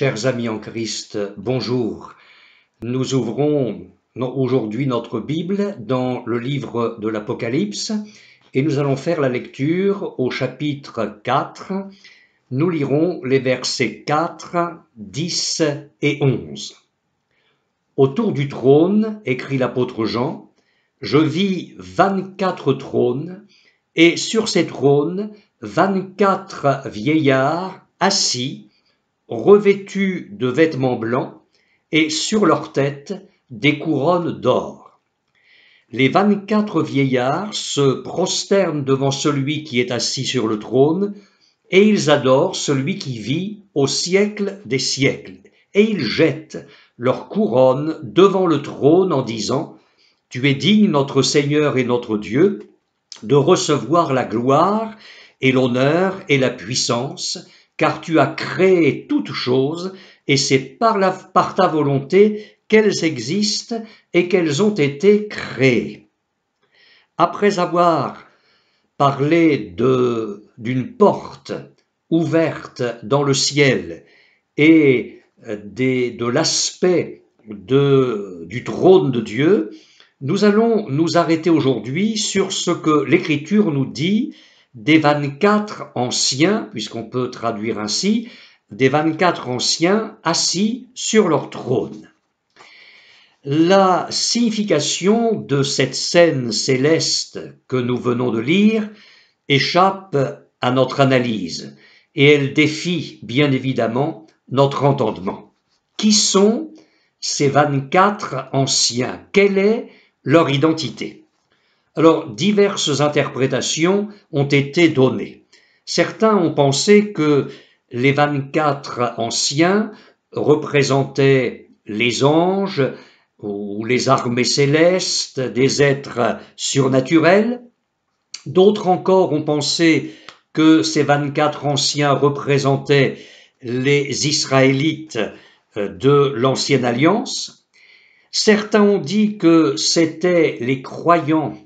Chers amis en Christ, bonjour. Nous ouvrons aujourd'hui notre Bible dans le livre de l'Apocalypse et nous allons faire la lecture au chapitre 4. Nous lirons les versets 4, 10 et 11. Autour du trône, écrit l'apôtre Jean, je vis 24 trônes et sur ces trônes 24 vieillards assis, revêtus de vêtements blancs, et sur leurs têtes des couronnes d'or. Les 24 vieillards se prosternent devant celui qui est assis sur le trône, et ils adorent celui qui vit au siècle des siècles. Et ils jettent leurs couronnes devant le trône en disant « Tu es digne, notre Seigneur et notre Dieu, de recevoir la gloire et l'honneur et la puissance, car tu as créé toutes choses, et c'est par ta volonté qu'elles existent et qu'elles ont été créées. » Après avoir parlé d'une porte ouverte dans le ciel et de l'aspect du trône de Dieu, nous allons nous arrêter aujourd'hui sur ce que l'Écriture nous dit des 24 anciens, puisqu'on peut traduire ainsi, des 24 anciens assis sur leur trône. La signification de cette scène céleste que nous venons de lire échappe à notre analyse et elle défie bien évidemment notre entendement. Qui sont ces 24 anciens? Quelle est leur identité? Alors, diverses interprétations ont été données. Certains ont pensé que les 24 anciens représentaient les anges ou les armées célestes, des êtres surnaturels. D'autres encore ont pensé que ces 24 anciens représentaient les Israélites de l'Ancienne Alliance. Certains ont dit que c'étaient les croyants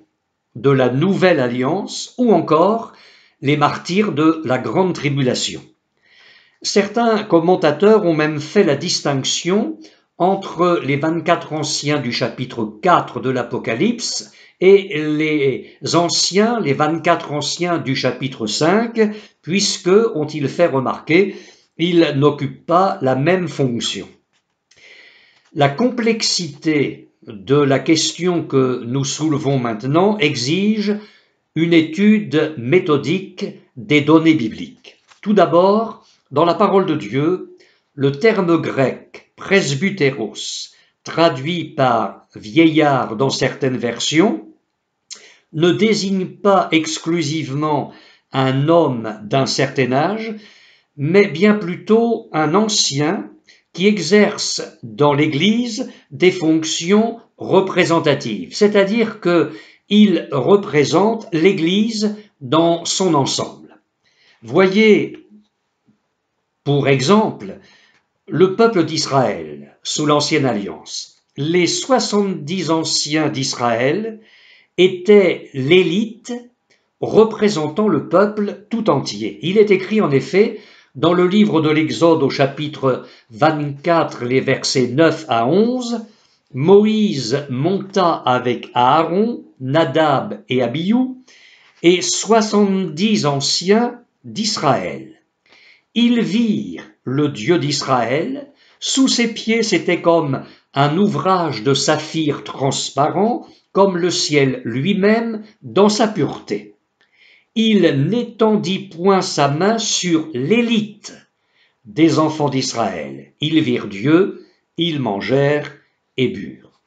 de la Nouvelle Alliance ou encore les martyrs de la Grande Tribulation. Certains commentateurs ont même fait la distinction entre les 24 anciens du chapitre 4 de l'Apocalypse et les 24 anciens du chapitre 5, puisque, ont-ils fait remarquer, ils n'occupent pas la même fonction. La complexité de la question que nous soulevons maintenant exige une étude méthodique des données bibliques. Tout d'abord, dans la parole de Dieu, le terme grec presbytéros, traduit par vieillard dans certaines versions, ne désigne pas exclusivement un homme d'un certain âge, mais bien plutôt un ancien qui exerce dans l'Église des fonctions représentatives, c'est-à-dire qu'il représente l'Église dans son ensemble. Voyez, pour exemple, le peuple d'Israël sous l'Ancienne Alliance. Les 70 anciens d'Israël étaient l'élite représentant le peuple tout entier. Il est écrit en effet dans le livre de l'Exode au chapitre 24, les versets 9 à 11, Moïse monta avec Aaron, Nadab et Abihu et 70 anciens d'Israël. Ils virent le Dieu d'Israël, sous ses pieds c'était comme un ouvrage de saphir transparent, comme le ciel lui-même dans sa pureté. Il n'étendit point sa main sur l'élite des enfants d'Israël. Ils virent Dieu, ils mangèrent et burent.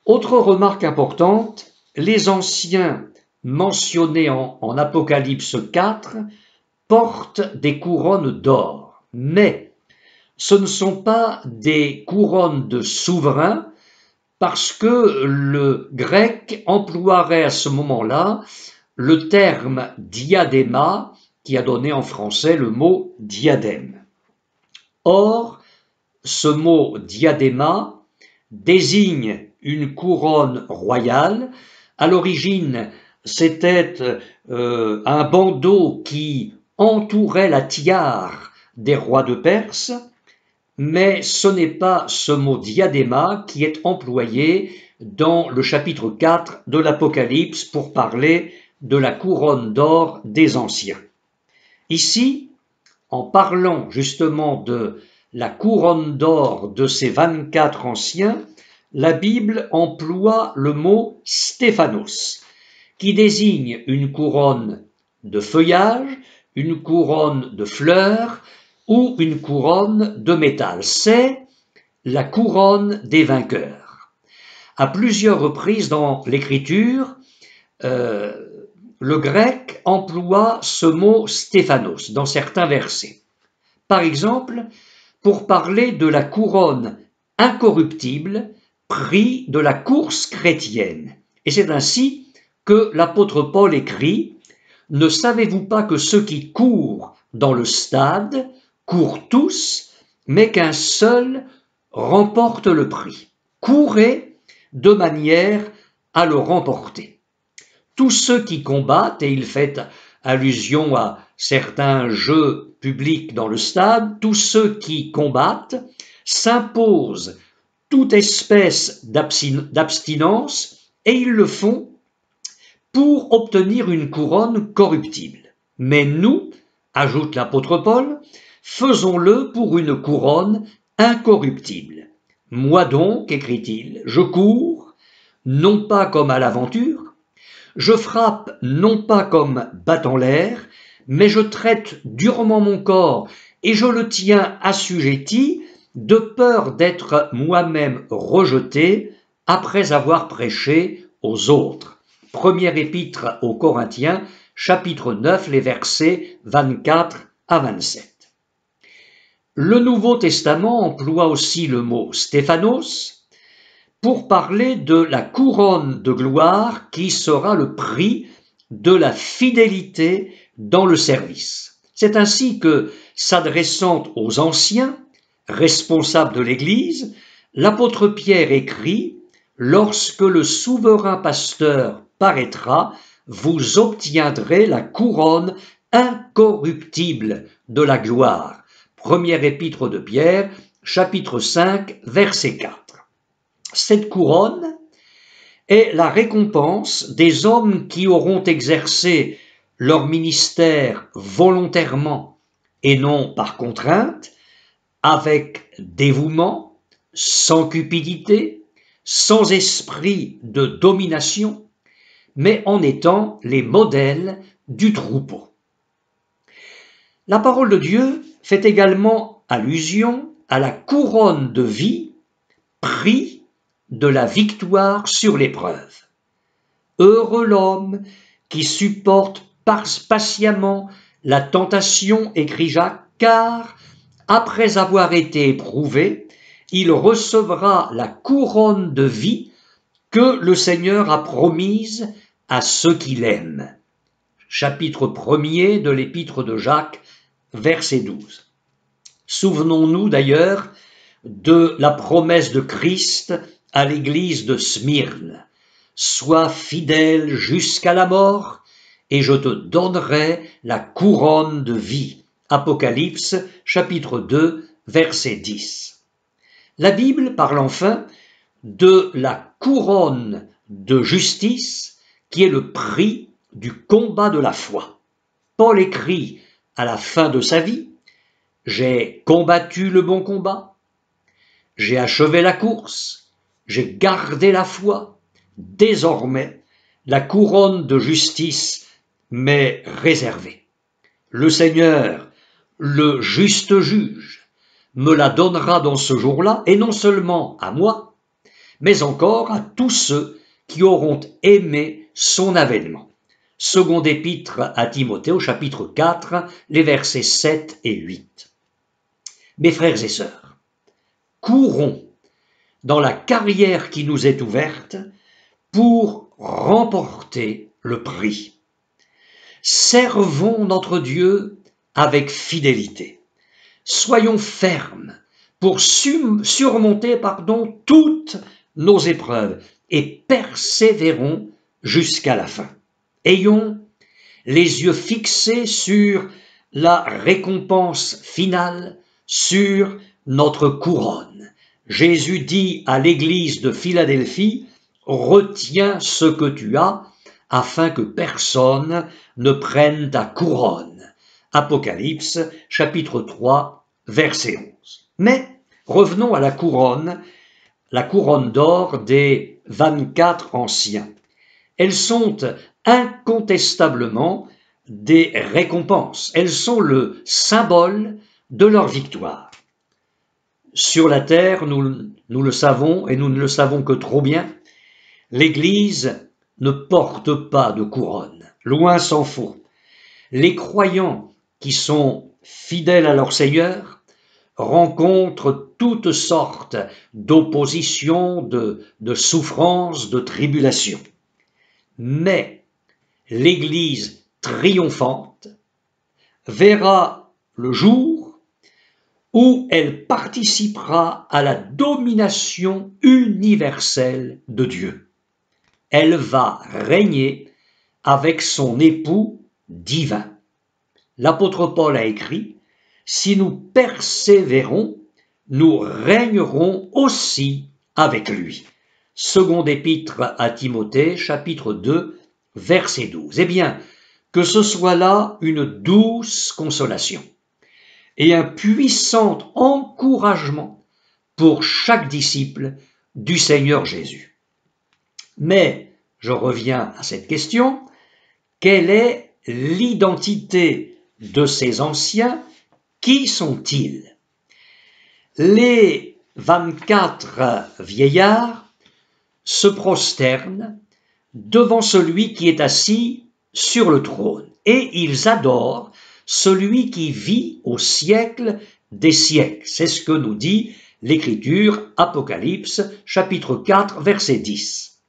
Autre remarque importante, les anciens mentionnés en Apocalypse 4 portent des couronnes d'or, mais ce ne sont pas des couronnes de souverains parce que le grec emploierait à ce moment-là le terme diadéma qui a donné en français le mot diadème. Or, ce mot diadéma désigne une couronne royale. À l'origine, c'était un bandeau qui entourait la tiare des rois de Perse mais ce n'est pas ce mot diadéma qui est employé dans le chapitre 4 de l'Apocalypse pour parler de la couronne d'or des anciens. Ici, en parlant justement de la couronne d'or de ces 24 anciens, la Bible emploie le mot Stéphanos, qui désigne une couronne de feuillage, une couronne de fleurs ou une couronne de métal. C'est la couronne des vainqueurs. À plusieurs reprises dans l'Écriture, le grec emploie ce mot Stéphanos dans certains versets. Par exemple, pour parler de la couronne incorruptible prix de la course chrétienne. Et c'est ainsi que l'apôtre Paul écrit « Ne savez-vous pas que ceux qui courent dans le stade courent tous, mais qu'un seul remporte le prix. Courez de manière à le remporter. Tous ceux qui combattent, et il fait allusion à certains jeux publics dans le stade, tous ceux qui combattent s'imposent toute espèce d'abstinence et ils le font pour obtenir une couronne corruptible. Mais nous, ajoute l'apôtre Paul, faisons-le pour une couronne incorruptible. Moi donc, écrit-il, je cours, non pas comme à l'aventure, je frappe non pas comme battant l'air, mais je traite durement mon corps et je le tiens assujetti de peur d'être moi-même rejeté après avoir prêché aux autres. Première épître aux Corinthiens, chapitre 9, les versets 24 à 27. Le Nouveau Testament emploie aussi le mot Stéphanos pour parler de la couronne de gloire qui sera le prix de la fidélité dans le service. C'est ainsi que, s'adressant aux anciens, responsables de l'Église, l'apôtre Pierre écrit « Lorsque le souverain pasteur paraîtra, vous obtiendrez la couronne incorruptible de la gloire. » Première épître de Pierre, chapitre 5, verset 4. Cette couronne est la récompense des hommes qui auront exercé leur ministère volontairement et non par contrainte, avec dévouement, sans cupidité, sans esprit de domination, mais en étant les modèles du troupeau. La parole de Dieu fait également allusion à la couronne de vie, prix de la victoire sur l'épreuve. Heureux l'homme qui supporte patiemment la tentation, écrit Jacques, car après avoir été éprouvé, il recevra la couronne de vie que le Seigneur a promise à ceux qui l'aiment. Chapitre 1er de l'épître de Jacques, verset 12. Souvenons-nous d'ailleurs de la promesse de Christ à l'église de Smyrne. Sois fidèle jusqu'à la mort, et je te donnerai la couronne de vie. Apocalypse, chapitre 2, verset 10. La Bible parle enfin de la couronne de justice qui est le prix du combat de la foi. Paul écrit à la fin de sa vie « J'ai combattu le bon combat, j'ai achevé la course, j'ai gardé la foi. Désormais, la couronne de justice m'est réservée. Le Seigneur, le juste juge, me la donnera dans ce jour-là, et non seulement à moi, mais encore à tous ceux qui auront aimé son avènement. Seconde épître à Timothée au chapitre 4, les versets 7 et 8. Mes frères et sœurs, courons dans la carrière qui nous est ouverte pour remporter le prix. Servons notre Dieu avec fidélité. Soyons fermes pour surmonter toutes nos épreuves et persévérons jusqu'à la fin. Ayons les yeux fixés sur la récompense finale, sur notre couronne. Jésus dit à l'église de Philadelphie, « Retiens ce que tu as, afin que personne ne prenne ta couronne. » Apocalypse, chapitre 3, verset 11. Mais revenons à la couronne d'or des 24 anciens. Elles sont incontestablement des récompenses. Elles sont le symbole de leur victoire. Sur la terre, nous le savons, et nous ne le savons que trop bien, l'Église ne porte pas de couronne, loin s'en faut. Les croyants qui sont fidèles à leur Seigneur rencontrent toutes sortes d'oppositions, de souffrances, de tribulations. Mais l'Église triomphante verra le jour où elle participera à la domination universelle de Dieu. Elle va régner avec son époux divin. L'apôtre Paul a écrit, « Si nous persévérons, nous régnerons aussi avec lui. » Seconde épître à Timothée, chapitre 2, verset 12. Eh bien, que ce soit là une douce consolation et un puissant encouragement pour chaque disciple du Seigneur Jésus. Mais, je reviens à cette question, quelle est l'identité de ces anciens? Qui sont-ils? Les 24 vieillards se prosternent devant celui qui est assis sur le trône et ils adorent celui qui vit au siècle des siècles. C'est ce que nous dit l'Écriture, Apocalypse, chapitre 4, verset 10.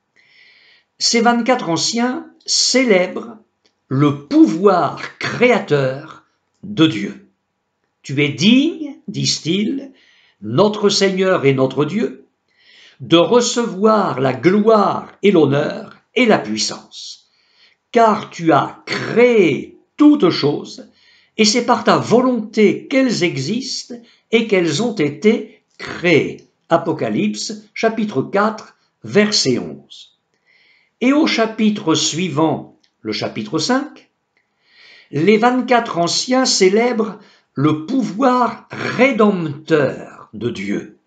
Ces 24 anciens célèbrent le pouvoir créateur de Dieu. Tu es digne, disent-ils, notre Seigneur et notre Dieu, de recevoir la gloire et l'honneur et la puissance, car tu as créé toutes choses, et c'est par ta volonté qu'elles existent et qu'elles ont été créées. Apocalypse, chapitre 4, verset 11. Et au chapitre suivant, le chapitre 5, les 24 anciens célèbrent le pouvoir rédempteur de Dieu.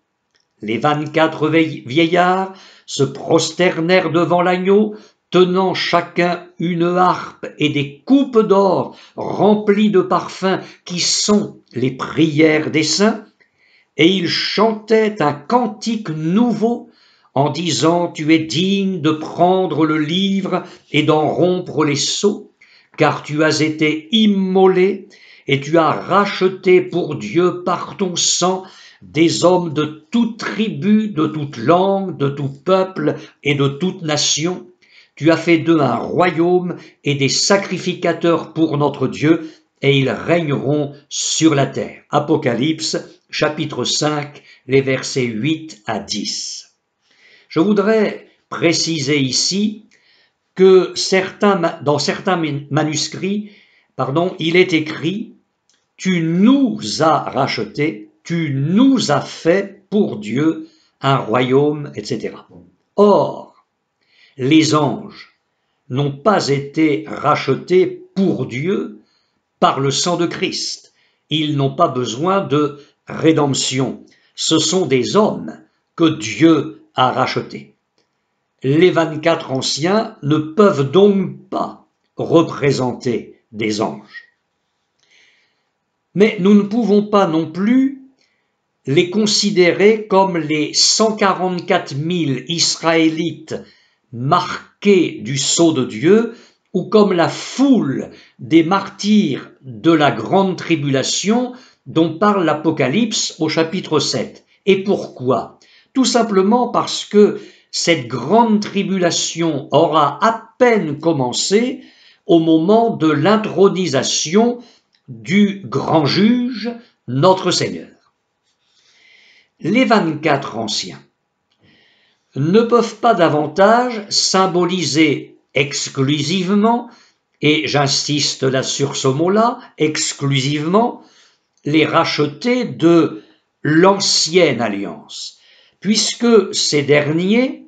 Les 24 vieillards se prosternèrent devant l'agneau, tenant chacun une harpe et des coupes d'or remplies de parfums qui sont les prières des saints, et ils chantaient un cantique nouveau en disant « Tu es digne de prendre le livre et d'en rompre les sceaux, car tu as été immolé et tu as racheté pour Dieu par ton sang des hommes de toute tribu, de toute langue, de tout peuple et de toute nation. Tu as fait d'eux un royaume et des sacrificateurs pour notre Dieu, et ils régneront sur la terre. » Apocalypse, chapitre 5, les versets 8 à 10. Je voudrais préciser ici que dans certains manuscrits, il est écrit « Tu nous as rachetés, tu nous as fait pour Dieu un royaume, etc. » Or, les anges n'ont pas été rachetés pour Dieu par le sang de Christ. Ils n'ont pas besoin de rédemption. Ce sont des hommes que Dieu a rachetés. Les 24 anciens ne peuvent donc pas représenter des anges. Mais nous ne pouvons pas non plus les considérer comme les 144 000 Israélites marqués du sceau de Dieu ou comme la foule des martyrs de la grande tribulation dont parle l'Apocalypse au chapitre 7. Et pourquoi? Tout simplement parce que cette grande tribulation aura à peine commencé au moment de l'intronisation du grand juge, notre Seigneur. Les 24 anciens ne peuvent pas davantage symboliser exclusivement, et j'insiste là sur ce mot-là, exclusivement, les rachetés de l'ancienne alliance, puisque ces derniers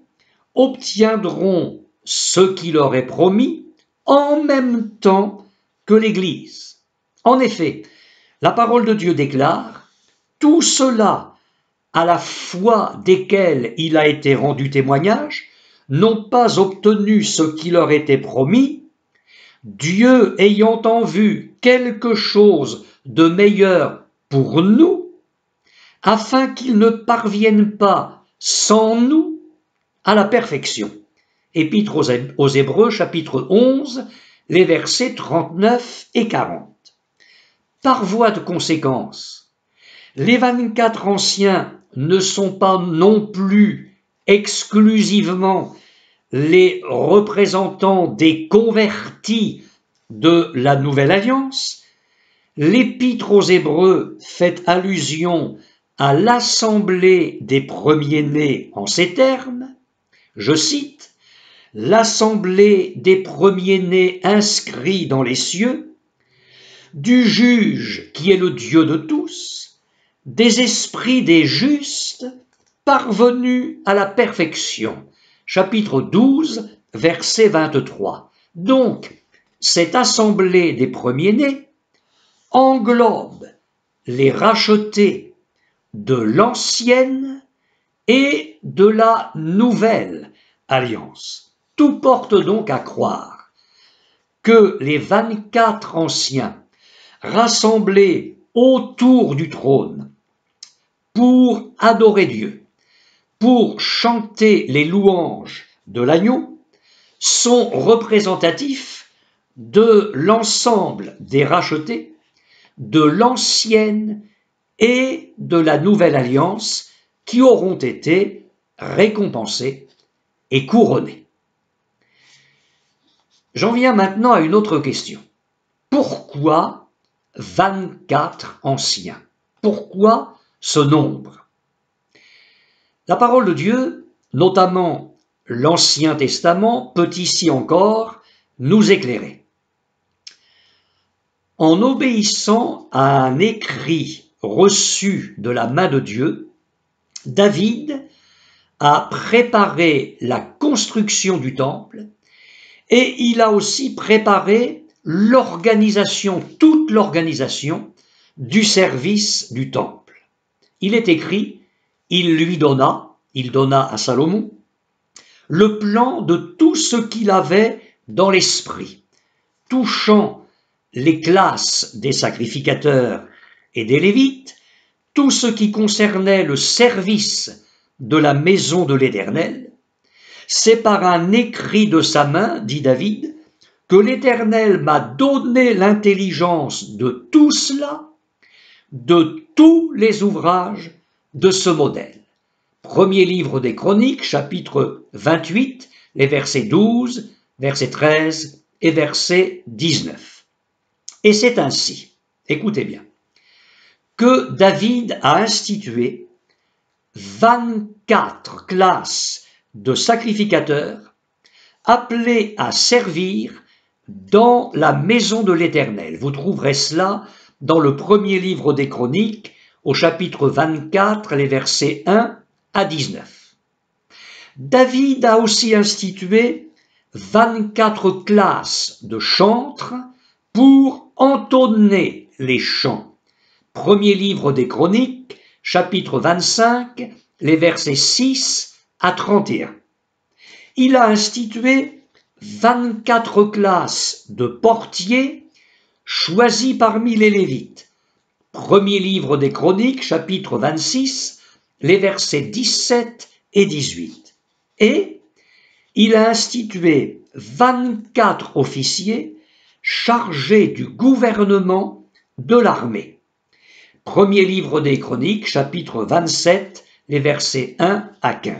obtiendront ce qui leur est promis en même temps que l'Église. En effet, la parole de Dieu déclare « Tout cela, à la foi desquels il a été rendu témoignage, n'ont pas obtenu ce qui leur était promis, Dieu ayant en vue quelque chose de meilleur pour nous, afin qu'ils ne parviennent pas sans nous à la perfection. » Épître aux Hébreux, chapitre 11, les versets 39 et 40. Par voie de conséquence, les 24 anciens ne sont pas non plus exclusivement les représentants des convertis de la Nouvelle Alliance. L'Épître aux Hébreux fait allusion à l'assemblée des premiers-nés en ces termes, je cite, « L'assemblée des premiers-nés inscrits dans les cieux, du juge qui est le Dieu de tous, des esprits des justes parvenus à la perfection. » Chapitre 12, verset 23. Donc, cette assemblée des premiers-nés englobe les rachetés de l'ancienne et de la nouvelle alliance. Tout porte donc à croire que les 24 anciens rassemblés autour du trône pour adorer Dieu, pour chanter les louanges de l'agneau, sont représentatifs de l'ensemble des rachetés, de l'ancienne et de la nouvelle alliance qui auront été récompensés et couronnés. J'en viens maintenant à une autre question. Pourquoi 24 anciens? Pourquoi ce nombre? La parole de Dieu, notamment l'Ancien Testament, peut ici encore nous éclairer. En obéissant à un écrit reçu de la main de Dieu, David a préparé la construction du temple et il a aussi préparé l'organisation, toute l'organisation du service du temple. Il est écrit, il donna à Salomon, le plan de tout ce qu'il avait dans l'esprit, touchant les classes des sacrificateurs et des Lévites, tout ce qui concernait le service de la maison de l'Éternel. C'est par un écrit de sa main, dit David, que l'Éternel m'a donné l'intelligence de tout cela, de tous les ouvrages de ce modèle. Premier livre des Chroniques, chapitre 28, les versets 12, verset 13 et verset 19. Et c'est ainsi, écoutez bien, que David a institué 24 classes de sacrificateurs appelés à servir dans la maison de l'Éternel. Vous trouverez cela dans le premier livre des Chroniques, au chapitre 24, les versets 1 à 19. David a aussi institué 24 classes de chantres pour entonner les chants. Premier livre des Chroniques, chapitre 25, les versets 6 à 31. Il a institué 24 classes de portiers choisis parmi les Lévites. Premier livre des Chroniques, chapitre 26, les versets 17 et 18. Et il a institué 24 officiers chargés du gouvernement de l'armée. Premier livre des Chroniques, chapitre 27, les versets 1 à 15.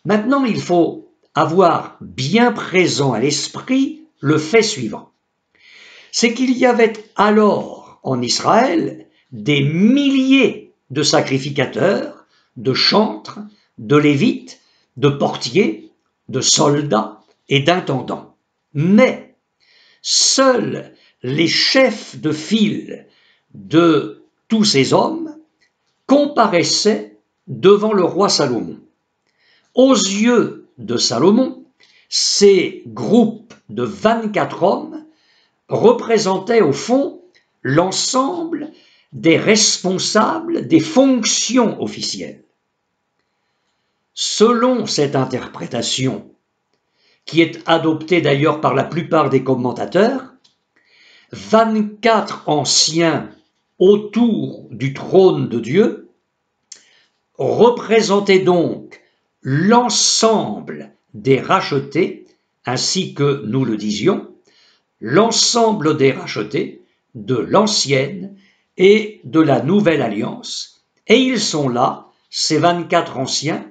Maintenant, il faut avoir bien présent à l'esprit le fait suivant. C'est qu'il y avait alors en Israël des milliers de sacrificateurs, de chantres, de lévites, de portiers, de soldats et d'intendants. Mais seuls les chefs de file de tous ces hommes comparaissaient devant le roi Salomon. Aux yeux de Salomon, ces groupes de 24 hommes représentaient au fond l'ensemble des responsables des fonctions officielles. Selon cette interprétation, qui est adoptée d'ailleurs par la plupart des commentateurs, 24 anciens autour du trône de Dieu représentaient donc l'ensemble des rachetés, ainsi que nous le disions, l'ensemble des rachetés de l'ancienne et de la nouvelle alliance, et ils sont là, ces 24 anciens,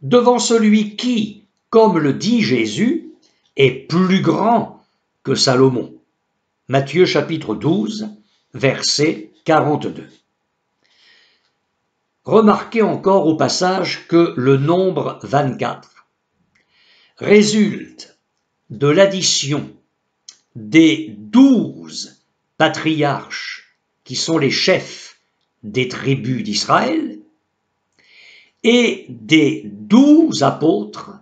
devant celui qui, comme le dit Jésus, est plus grand que Salomon. Matthieu chapitre 12, verset 42. Remarquez encore au passage que le nombre 24 résulte de l'addition des 12 patriarches qui sont les chefs des tribus d'Israël et des 12 apôtres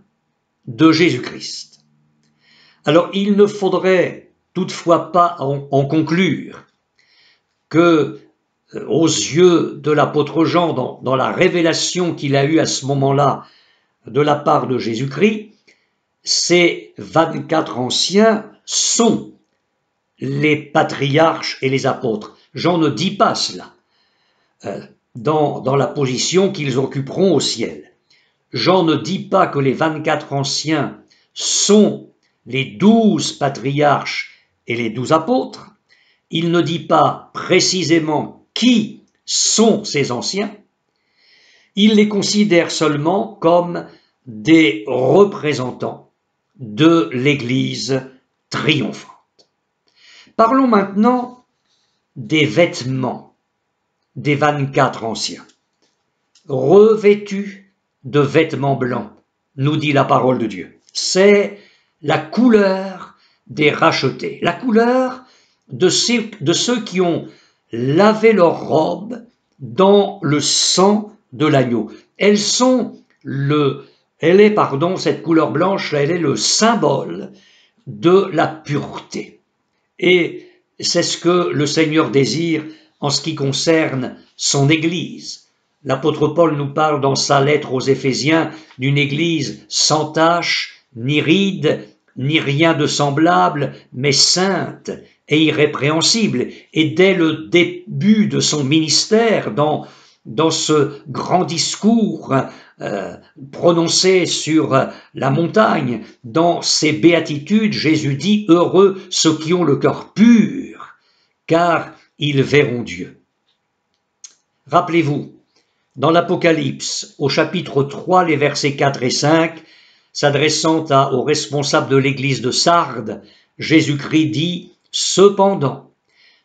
de Jésus-Christ. Alors il ne faudrait toutefois pas en conclure que, aux yeux de l'apôtre Jean, dans la révélation qu'il a eue à ce moment-là de la part de Jésus-Christ, ces 24 anciens sont les patriarches et les apôtres. Jean ne dit pas cela dans la position qu'ils occuperont au ciel. Jean ne dit pas que les 24 anciens sont les 12 patriarches et les 12 apôtres. Il ne dit pas précisément qui sont ces anciens. Il les considère seulement comme des représentants de l'Église triomphante. Parlons maintenant des vêtements des 24 anciens. Revêtus de vêtements blancs, nous dit la parole de Dieu. C'est la couleur des rachetés, la couleur de ceux qui ont lavé leurs robes dans le sang de l'agneau. Cette couleur blanche, elle est le symbole de la pureté. Et c'est ce que le Seigneur désire en ce qui concerne son Église. L'apôtre Paul nous parle dans sa lettre aux Éphésiens d'une Église sans tache, ni ride, ni rien de semblable, mais sainte et irrépréhensible. Et dès le début de son ministère, dans ce grand discours prononcé sur la montagne, dans ses béatitudes, Jésus dit « Heureux ceux qui ont le cœur pur, car ils verront Dieu ». Rappelez-vous, dans l'Apocalypse, au chapitre 3, les versets 4 et 5, s'adressant aux responsables de l'église de Sardes, Jésus-Christ dit « Cependant,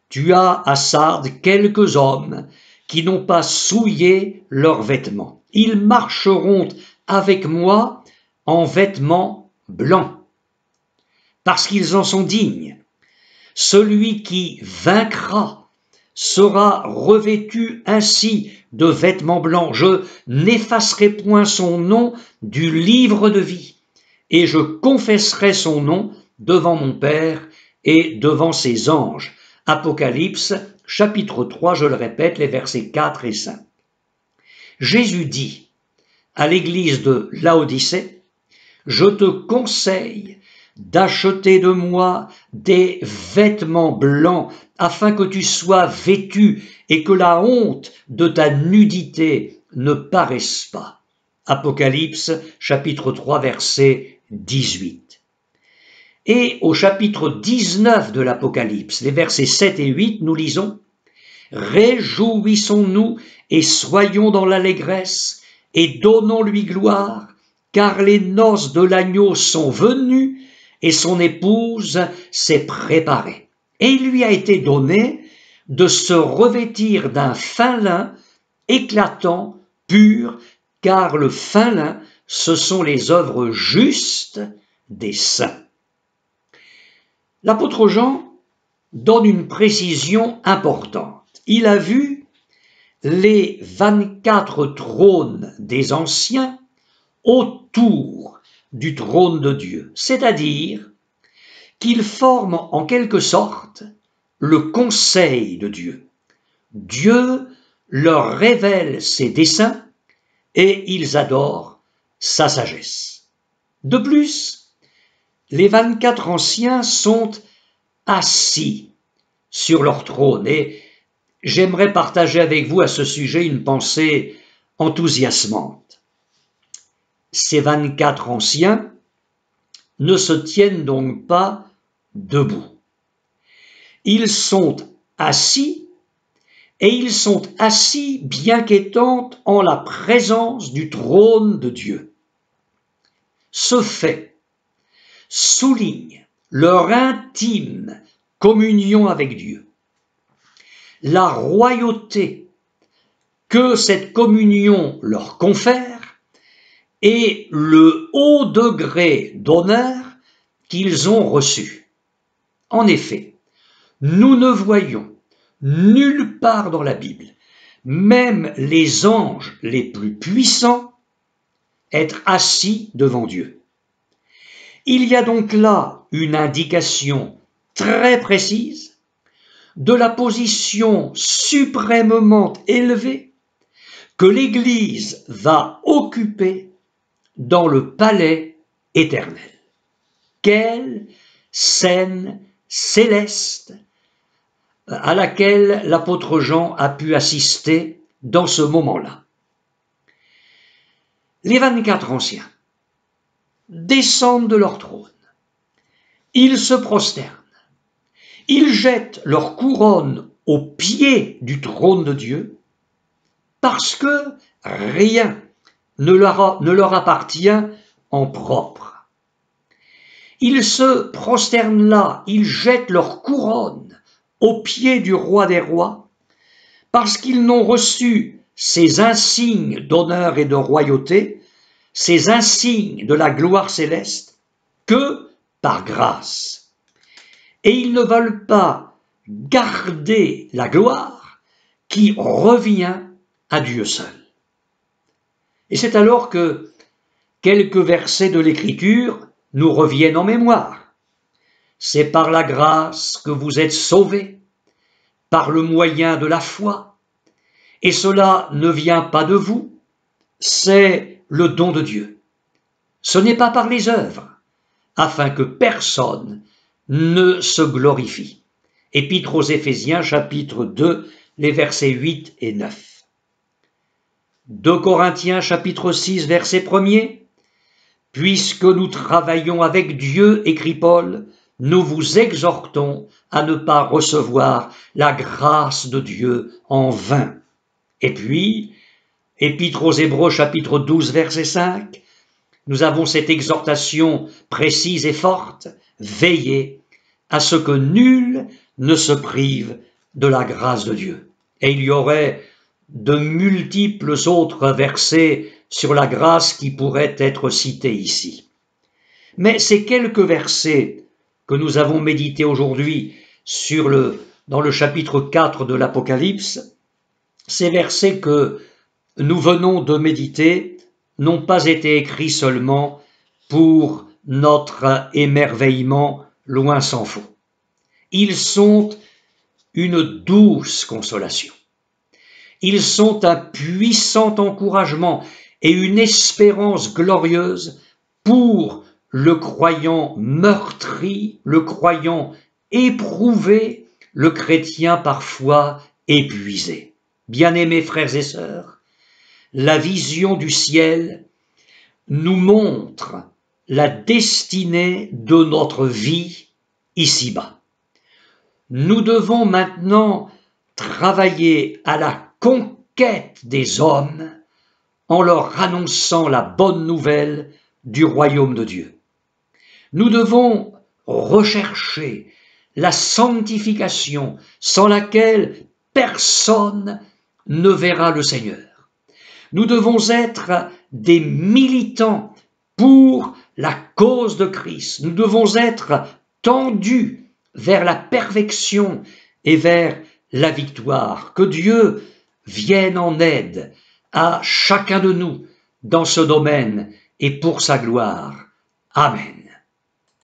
tu as à Sardes quelques hommes qui n'ont pas souillé leurs vêtements. Ils marcheront avec moi en vêtements blancs, parce qu'ils en sont dignes. Celui qui vaincra sera revêtu ainsi de vêtements blancs. Je n'effacerai point son nom du livre de vie, et je confesserai son nom devant mon Père et devant ses anges. » Apocalypse, chapitre 3, je le répète, les versets 4 et 5. Jésus dit à l'église de Laodicée, « Je te conseille d'acheter de moi des vêtements blancs afin que tu sois vêtu et que la honte de ta nudité ne paraisse pas. » Apocalypse, chapitre 3, verset 18. Et au chapitre 19 de l'Apocalypse, les versets 7 et 8, nous lisons « Réjouissons-nous et soyons dans l'allégresse et donnons-lui gloire, car les noces de l'agneau sont venues et son épouse s'est préparée. Et il lui a été donné de se revêtir d'un fin lin éclatant, pur, car le fin lin, ce sont les œuvres justes des saints. » L'apôtre Jean donne une précision importante. Il a vu les 24 trônes des anciens autour du trône de Dieu, c'est-à-dire qu'ils forment en quelque sorte le conseil de Dieu. Dieu leur révèle ses desseins et ils adorent sa sagesse. De plus, les 24 anciens sont assis sur leur trône et j'aimerais partager avec vous à ce sujet une pensée enthousiasmante. Ces 24 anciens ne se tiennent donc pas debout. Ils sont assis et ils sont assis bien qu'étant en la présence du trône de Dieu. Ce fait souligne leur intime communion avec Dieu, la royauté que cette communion leur confère et le haut degré d'honneur qu'ils ont reçu. En effet, nous ne voyons nulle part dans la Bible, même les anges les plus puissants, être assis devant Dieu. Il y a donc là une indication très précise de la position suprêmement élevée que l'Église va occuper dans le palais éternel. Quelle scène céleste à laquelle l'apôtre Jean a pu assister dans ce moment-là. Les 24 anciens descendent de leur trône, ils se prosternent, ils jettent leur couronne aux pieds du trône de Dieu parce que rien ne leur appartient en propre. Ils se prosternent là, ils jettent leur couronne aux pieds du roi des rois, parce qu'ils n'ont reçu ces insignes d'honneur et de royauté, ces insignes de la gloire céleste, que par grâce. Et ils ne veulent pas garder la gloire qui revient à Dieu seul. Et c'est alors que quelques versets de l'Écriture nous reviennent en mémoire. C'est par la grâce que vous êtes sauvés, par le moyen de la foi, et cela ne vient pas de vous, c'est le don de Dieu. Ce n'est pas par les œuvres, afin que personne ne se glorifie. Épître aux Éphésiens, chapitre 2, les versets 8 et 9. 2 Corinthiens, chapitre 6, verset 1er. Puisque nous travaillons avec Dieu, écrit Paul, nous vous exhortons à ne pas recevoir la grâce de Dieu en vain. Et puis, Épître aux Hébreux, chapitre 12, verset 5, nous avons cette exhortation précise et forte, veillez à ce que nul ne se prive de la grâce de Dieu. Et il y aurait de multiples autres versets sur la grâce qui pourraient être cités ici. Mais ces quelques versets que nous avons médités aujourd'hui dans le chapitre 4 de l'Apocalypse, ces versets que nous venons de méditer n'ont pas été écrits seulement pour notre émerveillement, loin s'en faut. Ils sont une douce consolation. Ils sont un puissant encouragement et une espérance glorieuse pour le croyant meurtri, le croyant éprouvé, le chrétien parfois épuisé. Bien-aimés frères et sœurs, la vision du ciel nous montre la destinée de notre vie ici-bas. Nous devons maintenant travailler à la conquête des hommes en leur annonçant la bonne nouvelle du royaume de Dieu. Nous devons rechercher la sanctification sans laquelle personne ne verra le Seigneur. Nous devons être des militants pour la cause de Christ. Nous devons être tendus vers la perfection et vers la victoire. Que Dieu vienne en aide à chacun de nous dans ce domaine et pour sa gloire. Amen.